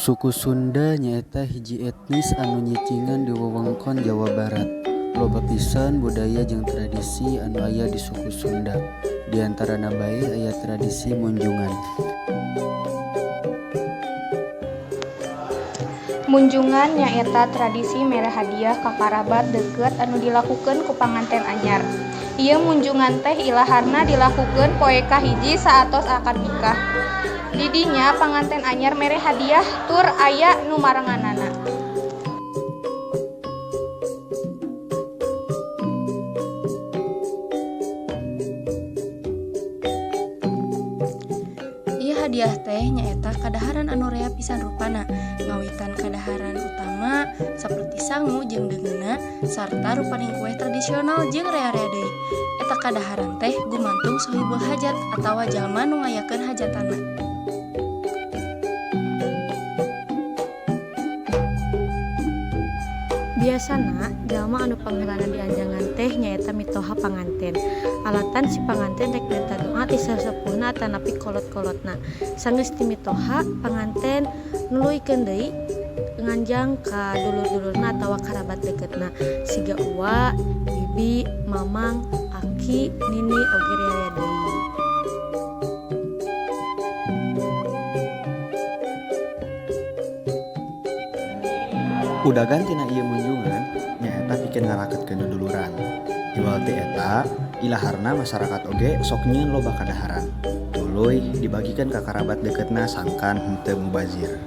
Suku Sunda nyaeta hiji etnis anu nyicingan di wewengkon Jawa Barat. Loba pisan budaya jeung tradisi anu aya di suku Sunda. Di antarana bae aya tradisi munjungan. Munjungan nyaeta tradisi mere hadiah ka karabat deukeut anu dilakukeun ku panganten anyar. Ieu munjungan teh ilaharna dilakukeun poe kahiji saatos akad nikah. Di dinya panganten anyar mere hadiah tur aya nu maranganana. Ieu hadiah teh nyaeta kadaharan anu rea pisan rupana, ngawitan kadaharan utama saperti sangu jeung deungeuna sarta rupaning kue tradisional jeung rea-rea deui. Eta kadaharan teh gumantung sohibul hajat atawa jalma nu ngayakeun hajatana. Biasana jalma anu pangeranan di anjangan teh nyaeta mitoha panganten. Alatan si panganten rek minta doa ti sasepuhna tanapi kolot-kolotna. Sanggeus ti mitoha panganten nuluykeun deui nganjang ka dulur-dulurna atawa karabat deketna siga uwa, bibi, mamang, aki, nini oge rea deui. Udagan tina ieu munjungan nyaeta pikeun ngarakeutkeun duduluran. Iwal ti eta ilaharna masyarakat oge sok nyieun loba kadaharan. Tuluy dibagikeun ka karabat dekeutna sangkan henteu mubazir.